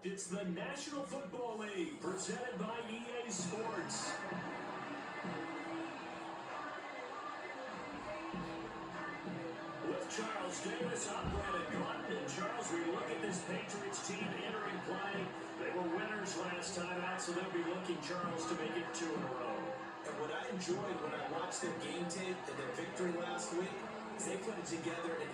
It's the National Football League, presented by EA Sports. With Charles Davis, I'm Brandon Gaunton. And Charles, we look at this Patriots team entering play. They were winners last time out, so they'll be looking, Charles, to make it 2 in a row. And what I enjoyed when I watched their game tape and their victory last week is they put it together in